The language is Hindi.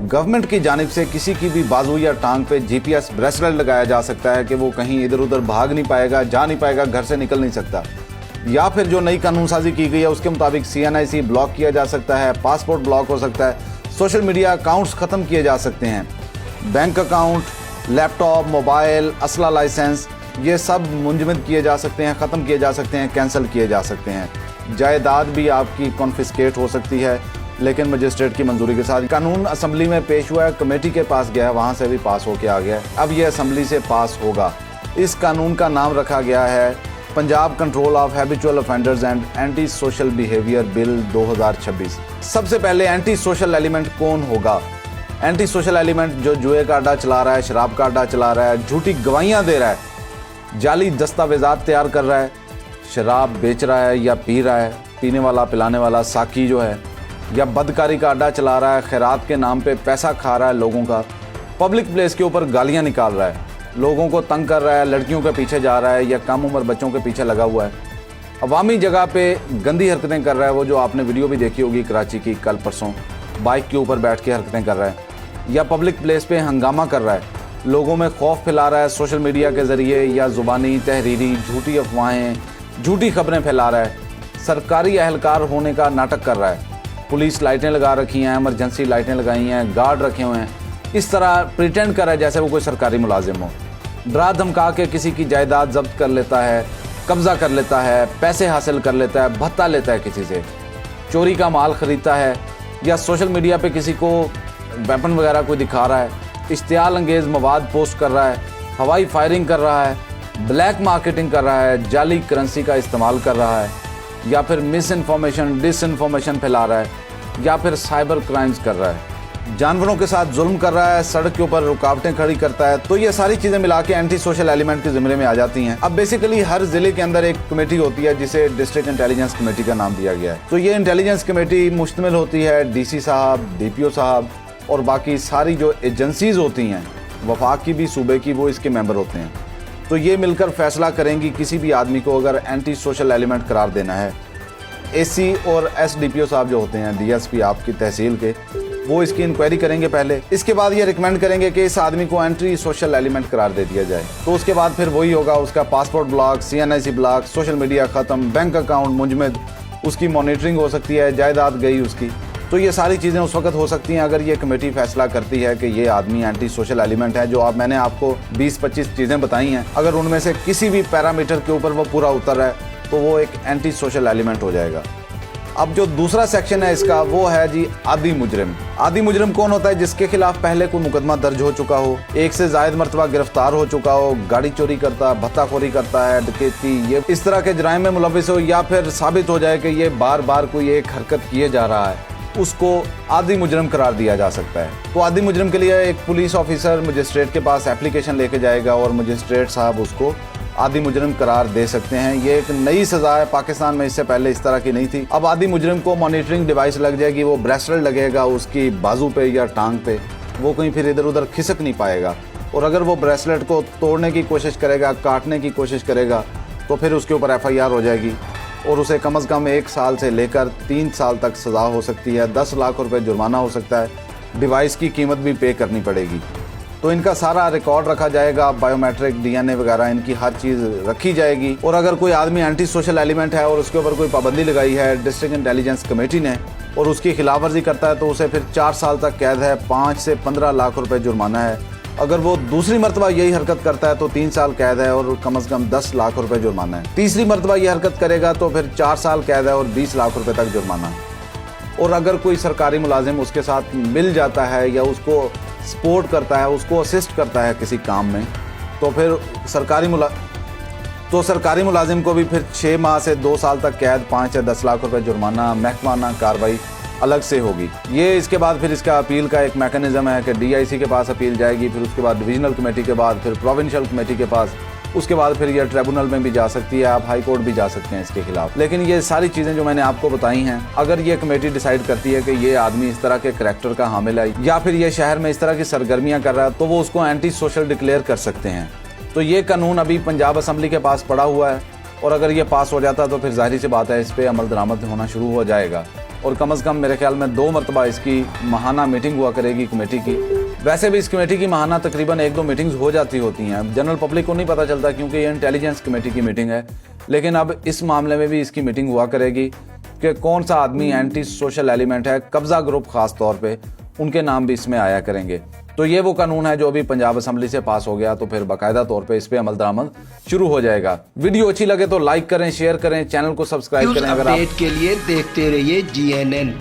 गवर्नमेंट की जानिब से किसी की भी बाजू या टांग पे GPS ब्रेसलेट लगाया जा सकता है कि वो कहीं इधर उधर भाग नहीं पाएगा, जा नहीं पाएगा, घर से निकल नहीं सकता। या फिर जो नई कानून साजी की गई है उसके मुताबिक CNIC ब्लॉक किया जा सकता है, पासपोर्ट ब्लॉक हो सकता है, सोशल मीडिया अकाउंट्स ख़त्म किए जा सकते हैं, बैंक अकाउंट, लैपटॉप, मोबाइल, असला लाइसेंस, ये सब मुंजमद किए जा सकते हैं, ख़त्म किए जा सकते हैं, कैंसिल किए जा सकते हैं। जायदाद भी आपकी कॉन्फिस्केट हो सकती है, लेकिन मजिस्ट्रेट की मंजूरी के साथ। कानून असम्बली में पेश हुआ है, कमेटी के पास गया है, वहाँ से भी पास होके आ गया है, अब ये असम्बली से पास होगा। इस कानून का नाम रखा गया है Punjab control of habitual offenders and anti social behaviour bill 2026। सबसे पहले एंटी सोशल एलिमेंट कौन होगा? एंटी सोशल एलिमेंट जो जुए का अड्डा चला रहा है, शराब का अड्डा चला रहा है, झूठी गवाहियाँ दे रहा है, जाली दस्तावेजात तैयार कर रहा है, शराब बेच रहा है या पी रहा है, पीने वाला पिलाने वाला साकी जो है, या बदकारी का अड्डा चला रहा है, खैरात के नाम पे पैसा खा रहा है लोगों का, पब्लिक प्लेस के ऊपर गालियां निकाल रहा है, लोगों को तंग कर रहा है, लड़कियों के पीछे जा रहा है या कम उम्र बच्चों के पीछे लगा हुआ है, अवामी जगह पे गंदी हरकतें कर रहा है, वो जो आपने वीडियो भी देखी होगी कराची की कल परसों, बाइक के ऊपर बैठ के हरकतें कर रहा है, या पब्लिक प्लेस पे हंगामा कर रहा है, लोगों में खौफ फैला रहा है सोशल मीडिया के ज़रिए या ज़ुबानी तहरीरी झूठी अफवाहें, झूठी खबरें फैला रहा है, सरकारी अहलकार होने का नाटक कर रहा है, पुलिस लाइटें लगा रखी हैं, इमरजेंसी लाइटें लगाई हैं, गार्ड रखे हुए हैं, इस तरह प्रिटेंड कर रहा है जैसे वो कोई सरकारी मुलाजिम हो, डरा धमका के किसी की जायदाद जब्त कर लेता है, कब्जा कर लेता है, पैसे हासिल कर लेता है, भत्ता लेता है किसी से, चोरी का माल ख़रीदता है, या सोशल मीडिया पे किसी को वेपन वगैरह कोई दिखा रहा है, इश्तियाल अंगेज़ मवाद पोस्ट कर रहा है, हवाई फायरिंग कर रहा है, ब्लैक मार्केटिंग कर रहा है, जाली करेंसी का इस्तेमाल कर रहा है, या फिर मिस इन्फॉर्मेशन डिसइन्फॉर्मेशन फैला रहा है, या फिर साइबर क्राइम्स कर रहा है, जानवरों के साथ जुल्म कर रहा है, सड़क के ऊपर रुकावटें खड़ी करता है, तो ये सारी चीज़ें मिला के एंटी सोशल एलिमेंट के ज़िम्मे में आ जाती हैं। अब बेसिकली हर ज़िले के अंदर एक कमेटी होती है जिसे डिस्ट्रिक्ट इंटेलिजेंस कमेटी का नाम दिया गया है। तो ये इंटेलिजेंस कमेटी मुश्तमिल होती है DC साहब, DPO साहब और बाकी सारी जो एजेंसीज़ होती हैं, वफाक की भी, सूबे की, वो इसके मेंबर होते हैं। तो ये मिलकर फैसला करेंगी किसी भी आदमी को अगर एंटी सोशल एलिमेंट करार देना है। AC और SDPO साहब जो होते हैं, DSP आपकी तहसील के, वो इसकी इंक्वायरी करेंगे पहले, इसके बाद ये रिकमेंड करेंगे कि इस आदमी को एंटी सोशल एलिमेंट करार दे दिया जाए। तो उसके बाद फिर वही होगा, उसका passport block, CNIC block, social media ख़त्म, बैंक अकाउंट मुंजमद, उसकी मॉनिटरिंग हो सकती है, जायदाद गई उसकी। तो ये सारी चीज़ें उस वक्त हो सकती हैं अगर ये कमेटी फैसला करती है कि ये आदमी एंटी सोशल एलिमेंट है। जो मैंने आपको 20-25 चीज़ें बताई हैं, अगर उनमें से किसी भी पैरामीटर के ऊपर वो पूरा उतर रहा है तो वो एक एंटी सोशल एलिमेंट हो जाएगा। अब जो दूसरा सेक्शन है इसका, वो है जी आदी मुजरिम। आदी मुजरिम कौन होता है? जिसके खिलाफ पहले कोई मुकदमा दर्ज हो चुका हो, एक से ज़ायद मरतबा गिरफ्तार हो चुका हो, गाड़ी चोरी करता, भत्ताखोरी करता है, डकैती, ये इस तरह के जराइम में मुलविस हो, या फिर साबित हो जाए कि ये बार बार कोई एक हरकत किए जा रहा है, उसको आदी मुजरिम करार दिया जा सकता है। तो आदी मुजरिम के लिए एक पुलिस ऑफिसर मजिस्ट्रेट के पास एप्लीकेशन लेके जाएगा और मजिस्ट्रेट साहब उसको आदी मुजरिम करार दे सकते हैं। ये एक नई सज़ा है, पाकिस्तान में इससे पहले इस तरह की नहीं थी। अब आदी मुजरिम को मॉनिटरिंग डिवाइस लग जाएगी, वो ब्रेसलेट लगेगा उसकी बाजू पे या टांग पे, वो कहीं फिर इधर उधर खिसक नहीं पाएगा। और अगर वो ब्रेसलेट को तोड़ने की कोशिश करेगा, काटने की कोशिश करेगा, तो फिर उसके ऊपर FIR हो जाएगी और उसे कम से कम 1 साल से लेकर 3 साल तक सज़ा हो सकती है, 10 लाख रुपए जुर्माना हो सकता है, डिवाइस की कीमत भी पे करनी पड़ेगी। तो इनका सारा रिकॉर्ड रखा जाएगा, बायोमेट्रिक, DNA वगैरह, इनकी हर चीज़ रखी जाएगी। और अगर कोई आदमी एंटी सोशल एलिमेंट है और उसके ऊपर कोई पाबंदी लगाई है डिस्ट्रिक्ट इंटेलिजेंस कमेटी ने और उसकी खिलाफ वर्जी करता है तो उसे फिर 4 साल तक कैद है, 5 से 15 लाख रुपए जुर्माना है। अगर वो दूसरी मरतबा यही हरकत करता है तो 3 साल कैद है और कम से कम 10 लाख रुपए जुर्माना है। तीसरी मरतबा ये हरकत करेगा तो फिर 4 साल कैद है और 20 लाख रुपए तक जुर्माना है। और अगर कोई सरकारी मुलाजिम उसके साथ मिल जाता है या उसको सपोर्ट करता है, उसको असिस्ट करता है किसी काम में, तो फिर सरकारी मुलाजिम को भी फिर 6 माह से 2 साल तक कैद, 5 से 10 लाख रुपए जुर्माना, महकमाना कार्रवाई अलग से होगी। ये इसके बाद फिर इसका अपील का एक मैकेनिज़्म है कि DIC के पास अपील जाएगी, फिर उसके बाद डिवीज़नल कमेटी के बाद फिर प्रोविंशियल कमेटी के पास, उसके बाद फिर ये ट्रिब्यूनल में भी जा सकती है, आप हाई कोर्ट भी जा सकते हैं इसके खिलाफ। लेकिन ये सारी चीज़ें जो मैंने आपको बताई हैं, अगर ये कमेटी डिसाइड करती है कि ये आदमी इस तरह के करैक्टर का हामिल है या फिर ये शहर में इस तरह की सरगर्मियाँ कर रहा है, तो वो उसको एंटी सोशल डिक्लेयर कर सकते हैं। तो ये कानून अभी पंजाब असम्बली के पास पड़ा हुआ है और अगर ये पास हो जाता तो फिर जाहिर सी बात है इस पर अमल दरामद होना शुरू हो जाएगा। और कम से कम मेरे ख्याल में 2 मरतबा इसकी माहाना मीटिंग हुआ करेगी कमेटी की। वैसे भी इस कमेटी की माहाना तकरीबन 1-2 मीटिंग्स हो जाती होती हैं, जनरल पब्लिक को नहीं पता चलता क्योंकि ये इंटेलिजेंस कमेटी की मीटिंग है। लेकिन अब इस मामले में भी इसकी मीटिंग हुआ करेगी कि कौन सा आदमी एंटी सोशल एलिमेंट है, कब्जा ग्रुप खास तौर पे, उनके नाम भी इसमें आया करेंगे। तो ये वो कानून है जो अभी पंजाब असेंबली से पास हो गया, तो फिर बाकायदा तौर पे इस पे अमल दरामद शुरू हो जाएगा। वीडियो अच्छी लगे तो लाइक करें, शेयर करें, चैनल को सब्सक्राइब करें। अगर आप अपडेट के लिए देखते रहिए GNN।